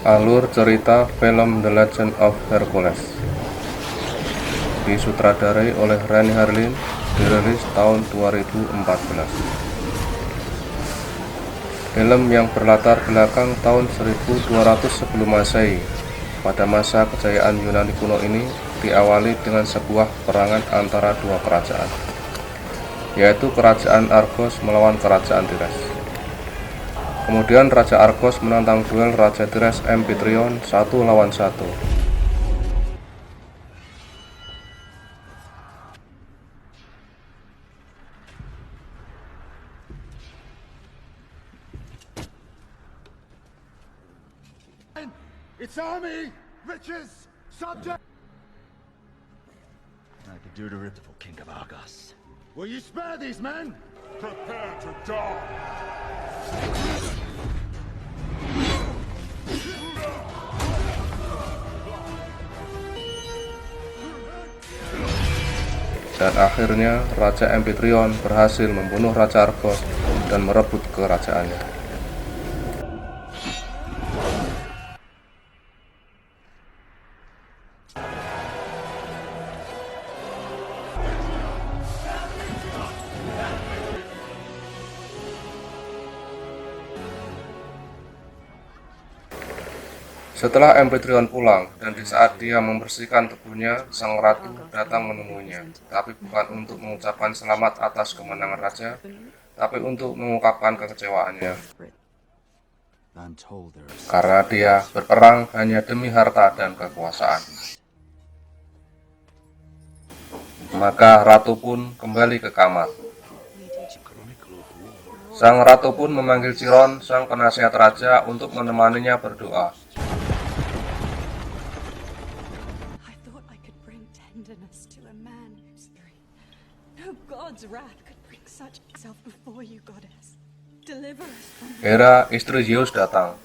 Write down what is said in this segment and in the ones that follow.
Alur cerita film The Legend of Hercules disutradarai oleh Renny Harlin, dirilis tahun 2014. Film yang berlatar belakang tahun 1200 sebelum Masehi. Pada masa kejayaan Yunani kuno ini diawali dengan sebuah peperangan antara dua kerajaan, yaitu kerajaan Argos melawan kerajaan Tires. Kemudian Raja Argos menantang duel Raja Tires Amphitryon 1 lawan 1. Its army, riches, subject. I could do to rip the king of Argos. Will you spare these men? Prepare to die! Dan akhirnya Raja Amphitryon berhasil membunuh Raja Argos dan merebut kerajaannya. Setelah Amphitryon pulang, dan di saat dia membersihkan tubuhnya, sang ratu datang menemuinya, tapi bukan untuk mengucapkan selamat atas kemenangan raja, tapi untuk mengungkapkan kekecewaannya. Karena dia berperang hanya demi harta dan kekuasaan. Maka ratu pun kembali ke kamar. Sang ratu pun memanggil Chiron, sang penasihat raja, untuk menemaninya berdoa. To a man who's free. No god's wrath could bring such self before you, goddess. Deliver us from Hera, istri Zeus, datang.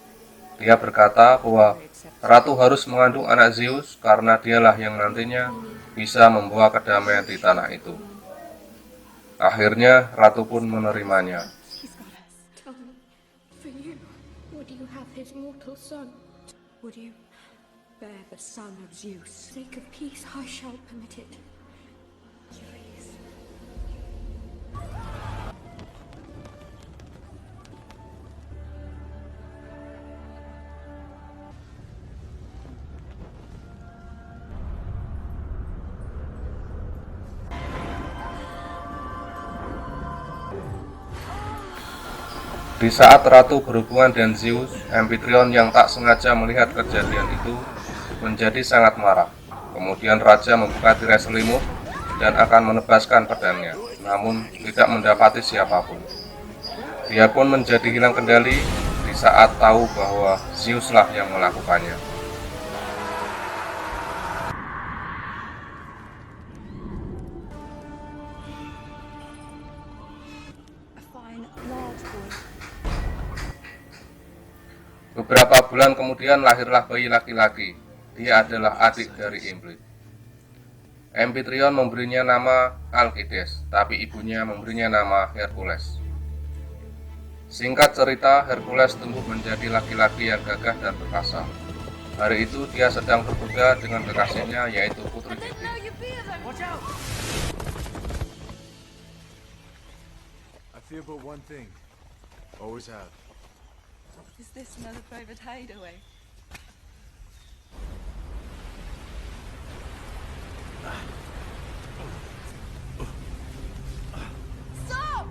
Dia berkata bahwa ratu harus mengandung anak Zeus karena dialah yang nantinya bisa membawa kedamaian di tanah itu. Akhirnya ratu pun menerimanya. He's got us. Tell me, for you, would you have his mortal son? Would you bear the son of Zeus? For sake of peace, I shall permit it. Please. Di saat ratu berhubungan dengan Zeus, Amphitryon yang tak sengaja melihat kejadian itu menjadi sangat marah. Kemudian raja membuka tirai selimut dan akan menebaskan pedangnya, namun tidak mendapati siapapun. Dia pun menjadi hilang kendali di saat tahu bahwa Zeuslah yang melakukannya. A fine, large boy. Beberapa bulan kemudian lahirlah bayi laki-laki. Dia adalah adik dari Implit. Amphitryon memberinya nama Alkides, tapi ibunya memberinya nama Hercules. Singkat cerita, Hercules tumbuh menjadi laki-laki yang gagah dan perkasa. Hari itu dia sedang berkuda dengan kekasihnya, yaitu Putri Hebe. I fear but one thing. Always have. Is this another private hideaway? Stop!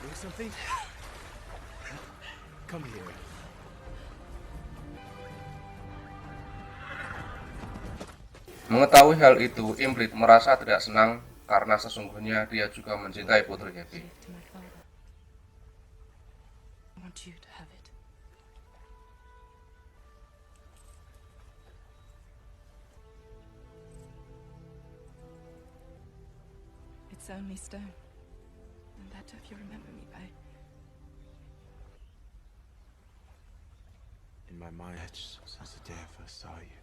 Doing something? Come here. Mengetahui hal itu, Implit merasa tidak senang karena sesungguhnya dia juga mencintai Putri Hebe. To my father. I want you to have it. It's only stone. And that if you remember me by. In my mind, since the day I first saw you.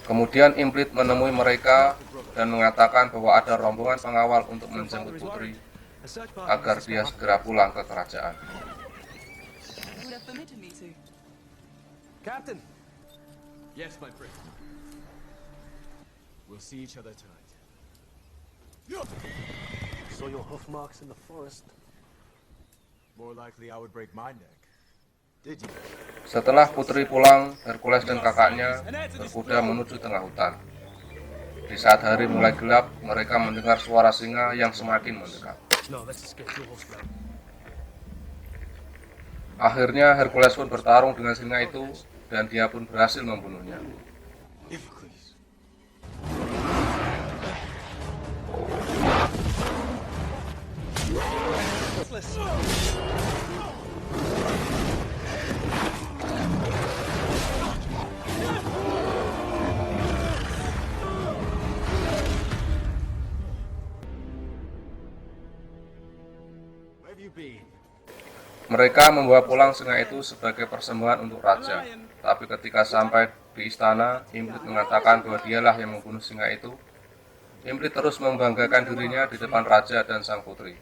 Kemudian Implit menemui mereka dan mengatakan bahwa ada rombongan pengawal untuk menjemput putri agar dia segera pulang ke kerajaan. Would have permitted me to. Captain! Yes, my friend. We'll see each other tonight. Saw your hoof marks in the forest. More likely I would break my neck. Did you? Setelah putri pulang, Hercules dan kakaknya berkuda menuju tengah hutan. Di saat hari mulai gelap, mereka mendengar suara singa yang semakin mendekat. No, let's escape. Your horse back. Akhirnya Hercules pun bertarung dengan singa itu dan dia pun berhasil membunuhnya. Iphicles. Where have you been? Mereka membawa pulang singa itu sebagai persembahan untuk raja. Tapi ketika sampai di istana, Implit mengatakan bahwa dialah yang membunuh singa itu. Implit terus membanggakan dirinya di depan raja dan sang putri.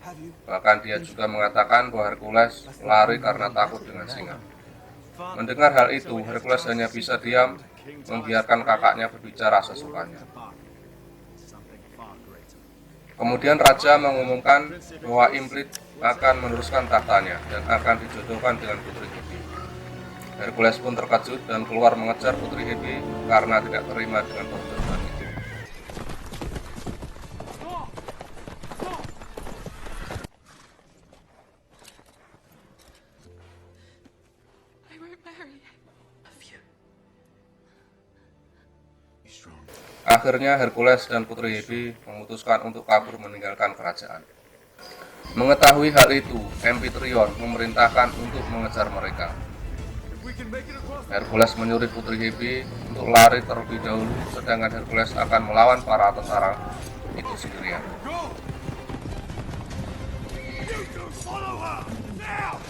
Bahkan dia juga mengatakan bahwa Hercules lari karena takut dengan singa. Mendengar hal itu, Hercules hanya bisa diam, membiarkan kakaknya berbicara sesukanya. Kemudian raja mengumumkan bahwa Implit akan meneruskan tahtanya dan akan dijodohkan dengan putri Hebe. Hercules pun terkejut dan keluar mengejar putri Hebe karena tidak terima dengan perjodohan itu. I won't marry of you. Be strong. Akhirnya Hercules dan putri Hebe memutuskan untuk kabur meninggalkan kerajaan. Mengetahui hal itu, Amphitryon memerintahkan untuk mengejar mereka. If we can make it across Hercules menyuruh putri Hebe untuk lari terlebih dahulu, sedangkan Hercules akan melawan para tentara itu sendirian. Go! You two follow her! Now!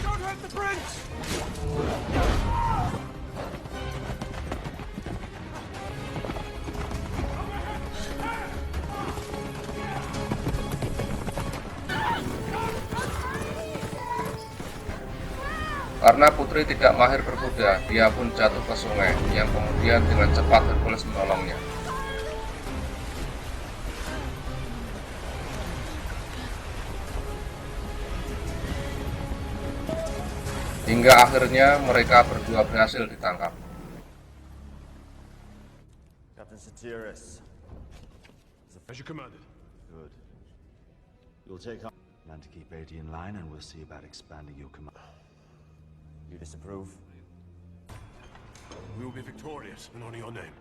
Don't hurt the prince! Karena putri tidak mahir berkuda, dia pun jatuh ke sungai, yang kemudian dengan cepat Hercules menolongnya. Hingga akhirnya mereka berdua berhasil ditangkap. Captain Satyrus. As you commanded. Good. You'll take on plan to keep 80 in line, and we'll see about expanding your command. You disapprove? We will be victorious in honor your name.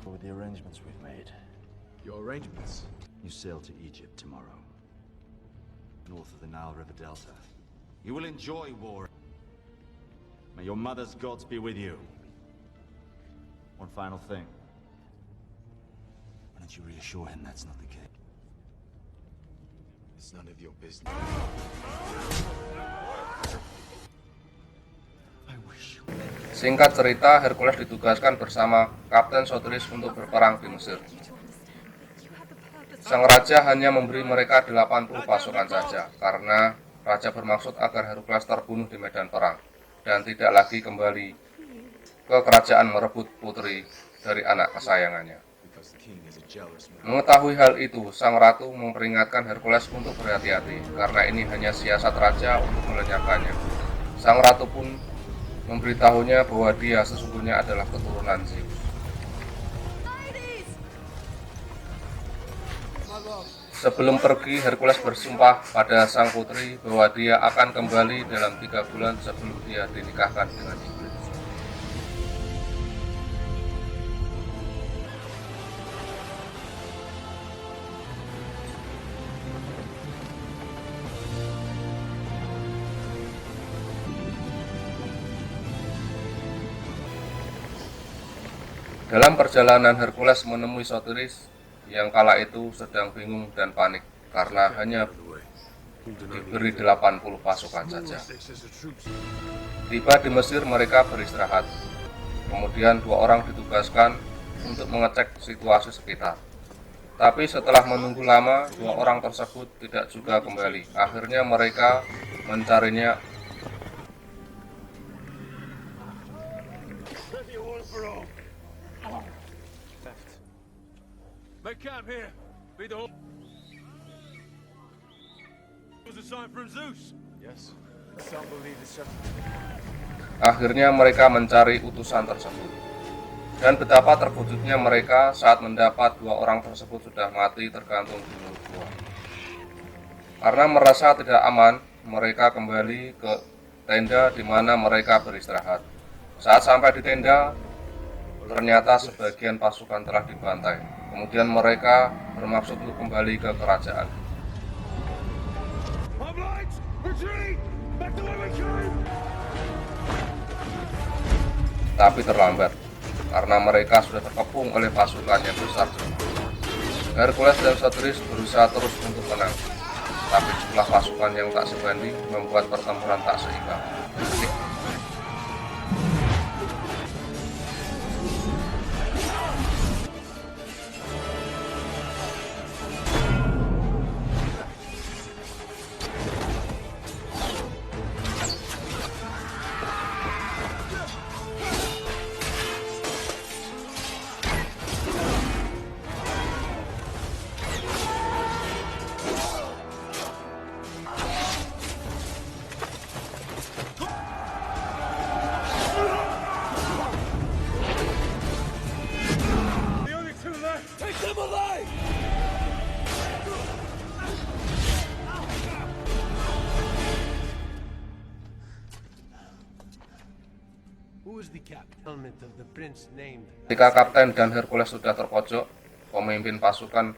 What were the arrangements we've made? Your arrangements. You sail to Egypt tomorrow, north of the Nile River Delta. You will enjoy war. May your mother's gods be with you. One final thing. Why don't you reassure him that's not the case? It's none of your business. Singkat cerita, Hercules ditugaskan bersama Kapten Sotiris untuk berperang di Mesir. Sang raja hanya memberi mereka 80 pasukan saja, karena raja bermaksud agar Hercules terbunuh di medan perang, dan tidak lagi kembali ke kerajaan merebut putri dari anak kesayangannya. Because the king is a jealous man. Mengetahui hal itu, sang ratu memperingatkan Hercules untuk berhati-hati, karena ini hanya siasat raja untuk melenyapkannya. Sang ratu pun memberitahunya bahwa dia sesungguhnya adalah keturunan Zeus. Sebelum pergi, Hercules bersumpah pada sang putri bahwa dia akan kembali dalam 3 bulan sebelum dia dinikahkan dengan Implit. Dalam perjalanan, Hercules menemui Sotiris yang kala itu sedang bingung dan panik karena hanya diberi 80 pasukan saja. Tiba di Mesir, mereka beristirahat. Kemudian 2 orang ditugaskan untuk mengecek situasi sekitar. Tapi setelah menunggu lama, 2 orang tersebut tidak juga kembali. Akhirnya mereka mencarinya. Make camp here. Be the was a sign from Zeus. Yes. Some believe it's just Akhirnya mereka mencari utusan tersebut. Dan betapa terkejutnya mereka saat mendapat 2 orang tersebut sudah mati tergantung di mulut gua. Karena merasa tidak aman, mereka kembali ke tenda di mana mereka beristirahat. Saat sampai di tenda, ternyata sebagian pasukan telah dibantai. Kemudian mereka bermaksud untuk kembali ke kerajaan. Hoplites, retreat! Back the way we came! Tapi terlambat, karena mereka sudah terkepung oleh pasukan yang besar. Hercules dan Sotiris berusaha terus untuk menang, tapi jumlah pasukan yang tak sebanding membuat pertempuran tak seimbang. The only two left! Take them alive! Who is the captain? Helmet of the prince named. Ketika Kapten dan Hercules sudah terpojok, pemimpin pasukan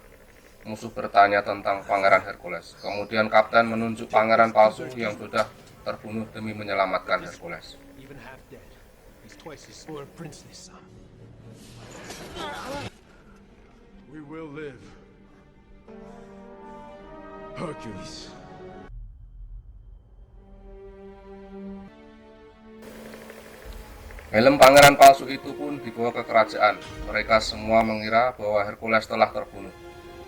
musuh bertanya tentang Pangeran Hercules. Kemudian Kapten menunjuk pangeran palsu yang sudah terbunuh demi menyelamatkan Hercules. Even half dead. He's twice as for a princely son. We will live. Hercules. Helm pangeran palsu itu pun dibawa ke kerajaan. Mereka semua mengira bahwa Hercules telah terbunuh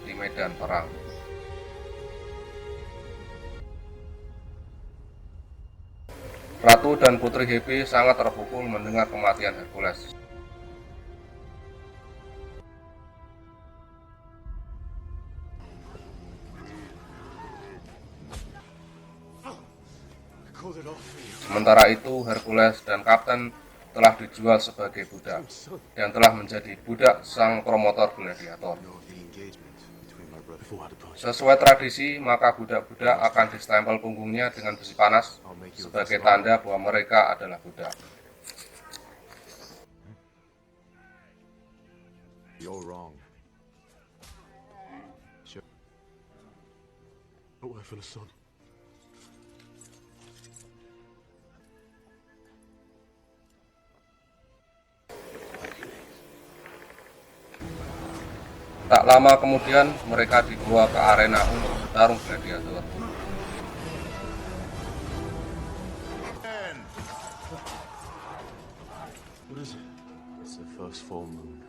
di medan perang. Ratu dan Putri Hebe sangat terpukul mendengar kematian Hercules. I called it off for you. Sementara itu, Hercules dan Kapten telah dijual sebagai budak dan telah menjadi budak sang promotor gladiator. Sesuai tradisi, maka budak-budak akan distempel punggungnya dengan besi panas sebagai tanda bahwa mereka adalah budak. you're wrong. Sure. A wife and a son. Tak lama kemudian, mereka dibawa ke arena untuk bertarung gladiator. What is it? It's the first full moon.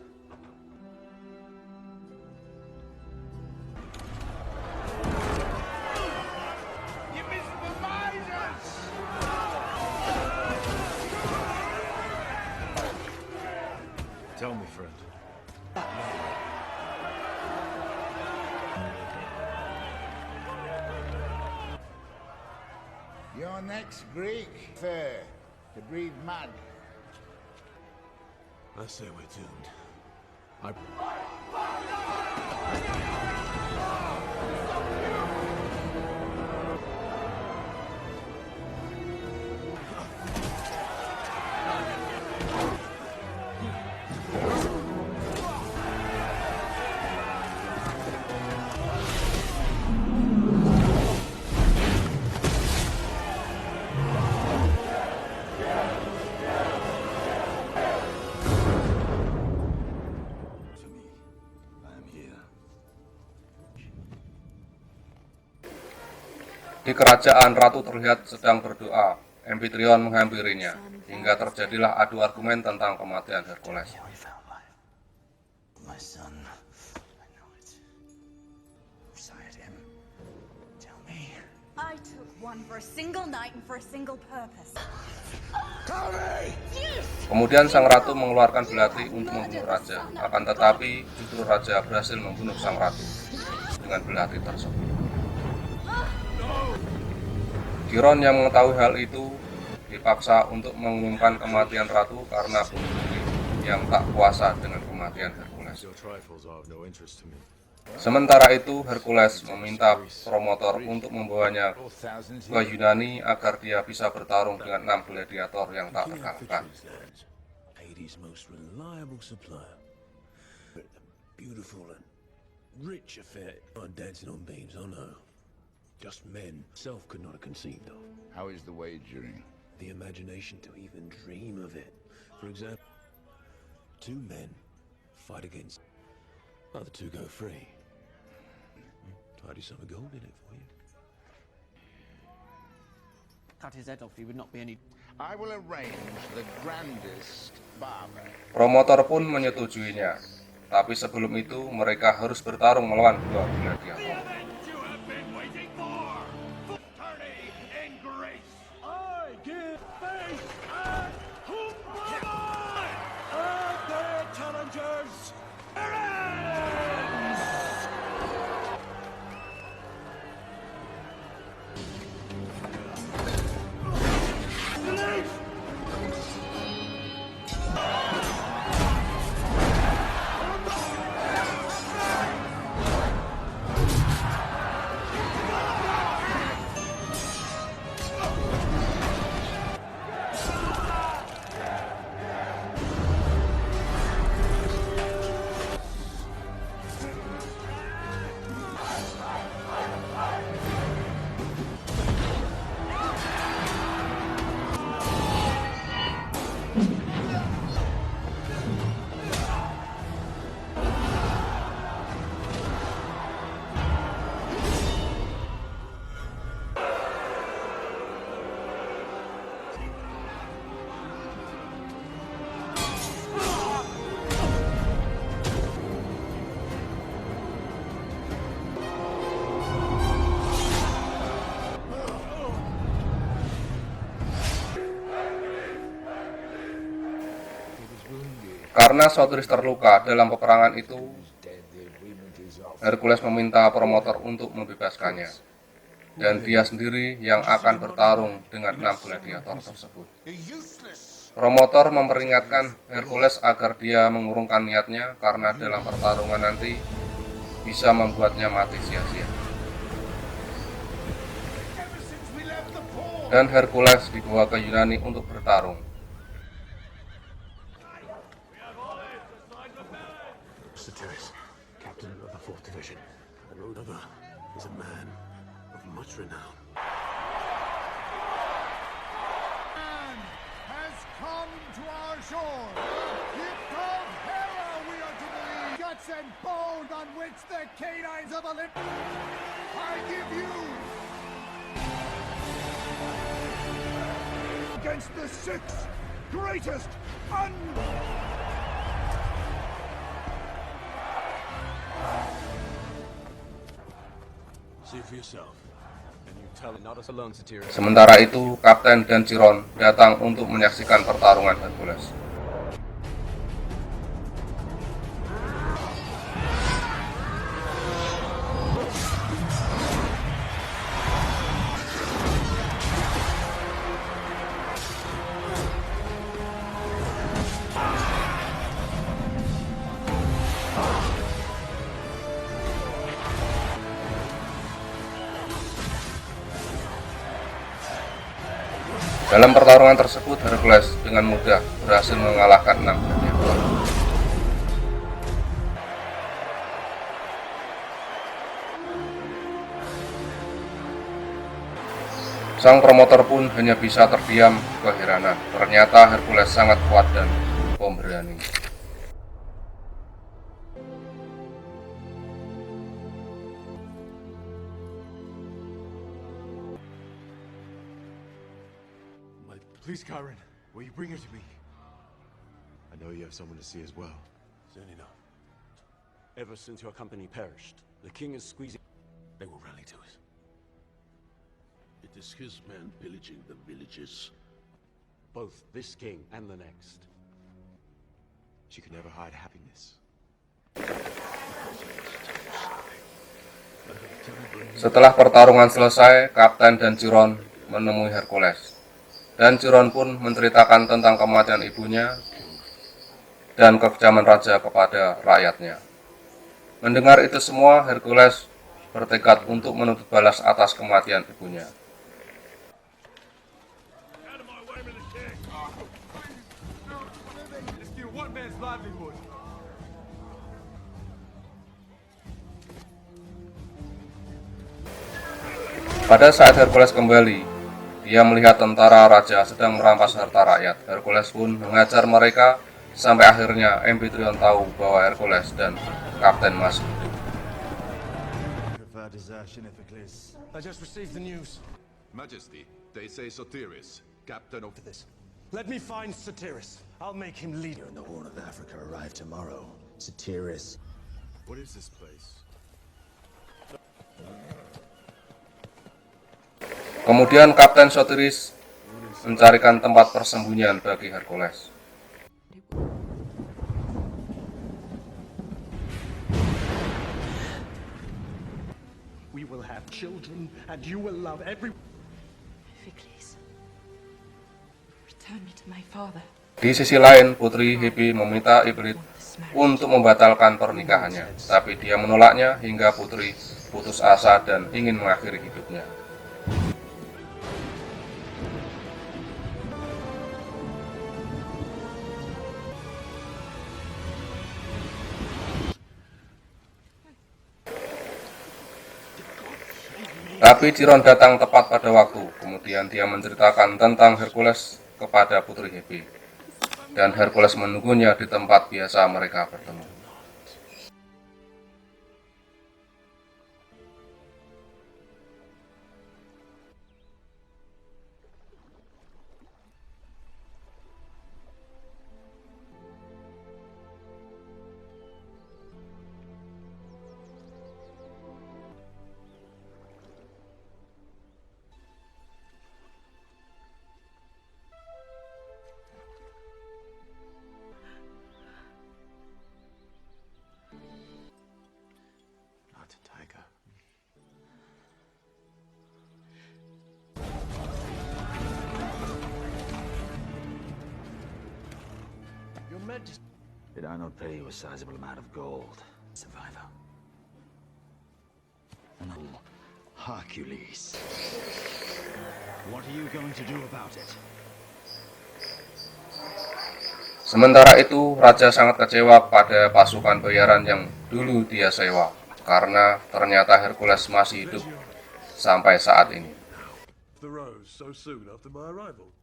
Tell me, friend. Your next Greek, fair, to breathe mud. I say we're doomed. I... For me, I am here. Di kerajaan, Ratu terlihat sedang berdoa. Amphitryon menghampirinya, hingga terjadilah adu argumen tentang kematian Hercules. My son. I know it. Beside him. Tell me. I took one for a single night and for a single purpose. Kemudian sang ratu mengeluarkan belati untuk membunuh raja, akan tetapi justru raja berhasil membunuh sang ratu dengan belati tersebut. Chiron yang mengetahui hal itu dipaksa untuk mengumumkan kematian ratu karena bunuh diri yang tak puasa dengan kematian Hercules. Your trifles are of no interest to me. Sementara itu, Hercules meminta promotor untuk membawanya ke Yunani agar dia bisa bertarung dengan 6 gladiator yang tak terkalahkan. Hades' most reliable supplier. A beautiful and rich affair. On dancing on beams, oh no. Just men self could not have conceived of. How is the wagering? The imagination to even dream of it. For example, 2 men fight against, other 2 go free. Tidy some gold in it for you. Cut his head off, he would not be any... I will arrange the grandest barber. Promotor pun menyetujuinya, tapi sebelum itu mereka harus bertarung melawan 2 gladiator. Karena Sotiris terluka dalam peperangan itu, Hercules meminta promotor untuk membebaskannya, dan dia sendiri yang akan bertarung dengan 6 gladiator tersebut. Promotor memperingatkan Hercules agar dia mengurungkan niatnya karena dalam pertarungan nanti bisa membuatnya mati sia-sia. Dan Hercules dibawa ke Yunani untuk bertarung. Sotiris, captain of the 4th Division. And another is a man of much renown. Has come to our shore. Gift of Hera we are to believe. Guts and bone on which the canines of Olympus. I give you against the 6 greatest See for yourself. And you tell it not us alone, Sotiris. Sementara itu, Kapten dan Chiron datang untuk menyaksikan pertarungan Hercules. Dalam pertarungan tersebut, Hercules dengan mudah berhasil mengalahkan 6 gladiator. Sang promotor pun hanya bisa terdiam keheranan. Ternyata Hercules sangat kuat dan pemberani. Please, Chiron, will you bring her to me? I know you have someone to see as well. Zernina, ever since your company perished, the king is squeezing. They will rally to us. It is his men pillaging the villages. Both this king and the next. She could never hide happiness. Setelah pertarungan selesai, Kapten dan Chiron menemui Hercules. Dan Chiron pun menceritakan tentang kematian ibunya dan kekejaman raja kepada rakyatnya. Mendengar itu semua, Hercules bertekad untuk menuntut balas atas kematian ibunya. Pada saat Hercules kembali, dia melihat tentara raja sedang merampas harta rakyat. Hercules pun mengajar mereka sampai akhirnya Amphitryon tahu bahwa Hercules dan Kapten masih hidup. I just received the news. Majesty, they say Sotiris, captain of This. Let me find Sotiris. I'll make him leader. The Horn of Africa arrive tomorrow. Sotiris. What is this place? Kemudian Kapten Sotiris mencarikan tempat persembunyian bagi Hercules. We will have children, and you will love every... Iphicles, return me to my father. Di sisi lain, Putri Hebe meminta Iblis untuk membatalkan pernikahannya, tapi dia menolaknya hingga Putri putus asa dan ingin mengakhiri hidupnya. Tapi Chiron datang tepat pada waktu. Kemudian dia menceritakan tentang Hercules kepada Putri Hebe. Dan Hercules menunggunya di tempat biasa mereka bertemu. Tiger. Your Majesty. Did I not pay you a sizable amount of gold? Survivor. No. Hercules. What are you going to do about it? Sementara itu, Raja sangat kecewa pada pasukan bayaran yang dulu dia sewa, karena ternyata Hercules masih hidup sampai saat ini. The rose so soon after my arrival.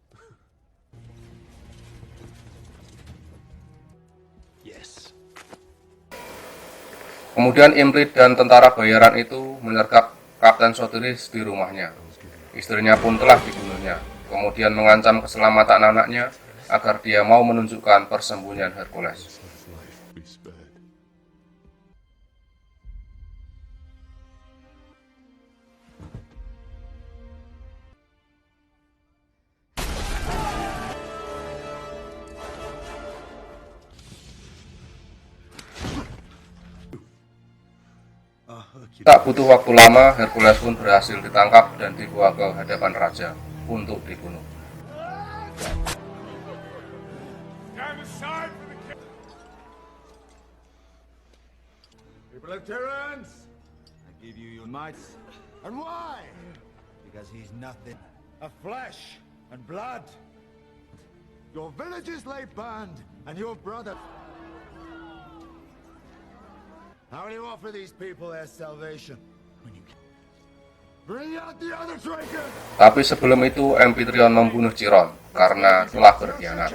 Yes. Kemudian Imrit dan tentara bayaran itu menyergap Kapten Sotiris di rumahnya. Istrinya pun telah dibunuhnya, kemudian mengancam keselamatan anaknya agar dia mau menunjukkan persembunyian Hercules. Tak butuh waktu lama, Hercules pun berhasil ditangkap dan dibawa ke hadapan raja untuk dibunuh. People of Terrence! I give you your might. And why? Because he's nothing. Of flesh and blood. Your villages lay burned, and your brother... How will you offer these people their salvation? Bring out the other traitors! Tapi sebelum itu, Amphitryon membunuh Chiron karena telah berkhianat.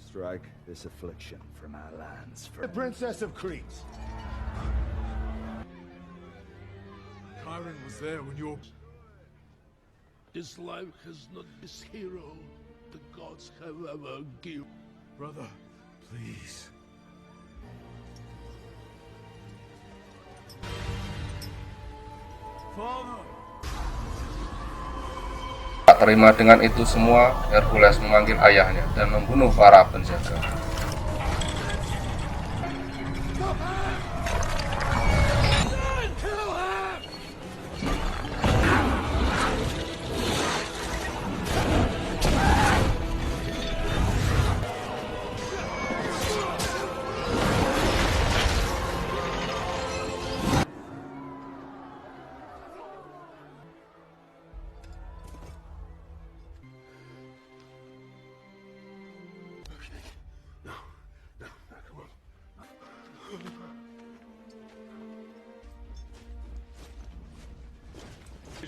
Strike this affliction from our lands. The Princess of Crete. Chiron was there when you... His life is not this hero the gods have ever given. Brother, please. Father! Tak terima dengan itu semua, Hercules memanggil ayahnya dan membunuh para penjaga.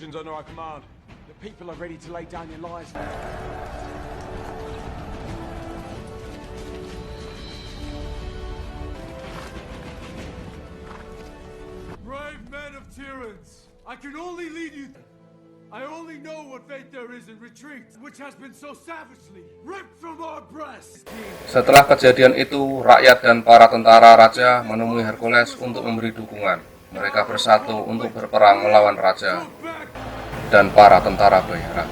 Divisions under our command. The people are ready to lay down your lives. Brave men of Tyrants, I can only lead you. I only know what fate there is in retreat, which has been so savagely ripped from our breasts. Setelah kejadian itu, rakyat dan para tentara raja menemui Hercules untuk memberi dukungan. Mereka bersatu untuk berperang melawan raja dan para tentara bayaran.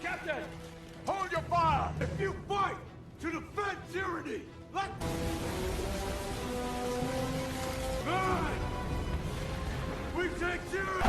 Captain, hold your fire! If you fight to defend tyranny, let... We take tyranny!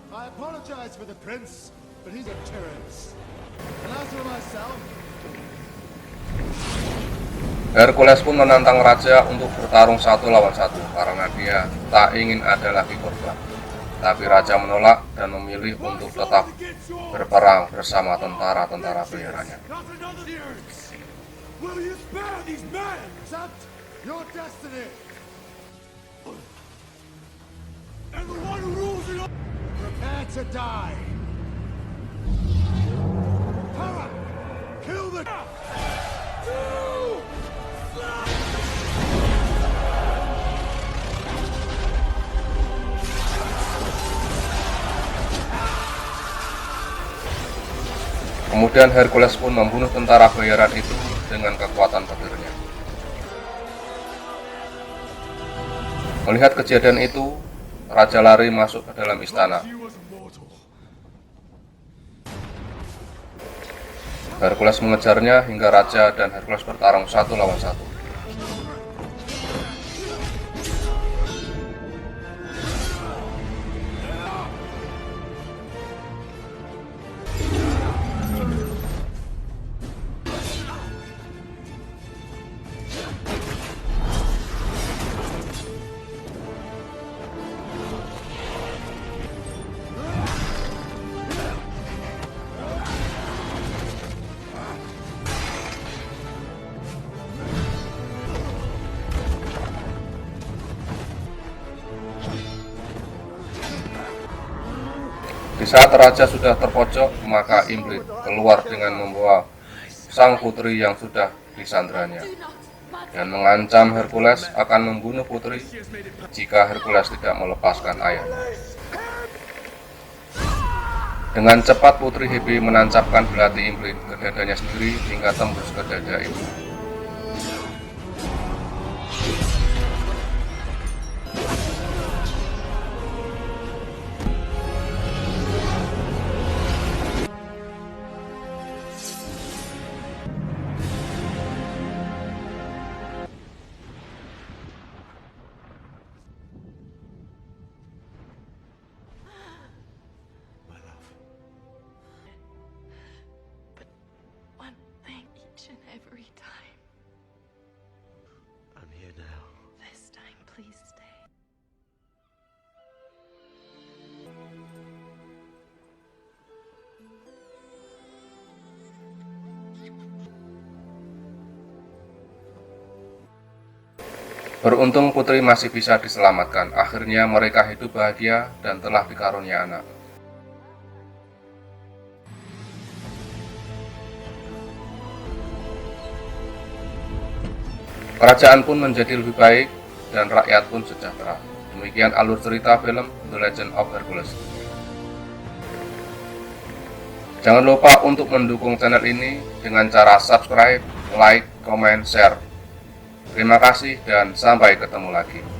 I apologize for the prince, but he's a tyrant. And as for myself... Hercules pun menantang raja untuk bertarung 1 lawan 1 karena dia tak ingin ada lagi korban. Tapi raja menolak dan memilih untuk tetap berperang bersama tentara-tentara bayarannya. Will you spare these men? Accept your destiny. And the one who rules it all. Prepare to die. Para, kill the... Kemudian Hercules pun membunuh tentara bayaran itu dengan kekuatan petirnya. Melihat kejadian itu, raja lari masuk ke dalam istana. Hercules mengejarnya hingga raja dan Hercules bertarung 1 lawan 1. Di saat raja sudah terpojok, maka Imrit keluar dengan membawa sang putri yang sudah disandranya dan mengancam Hercules akan membunuh putri jika Hercules tidak melepaskan ayahnya. Dengan cepat putri Hebe menancapkan belati Imrit ke dadanya sendiri hingga tembus ke dada ibu. Beruntung putri masih bisa diselamatkan. Akhirnya mereka hidup bahagia dan telah dikarunia anak. Kerajaan pun menjadi lebih baik dan rakyat pun sejahtera. Demikian alur cerita film The Legend of Hercules. Jangan lupa untuk mendukung channel ini dengan cara subscribe, like, comment, share. Terima kasih dan sampai ketemu lagi.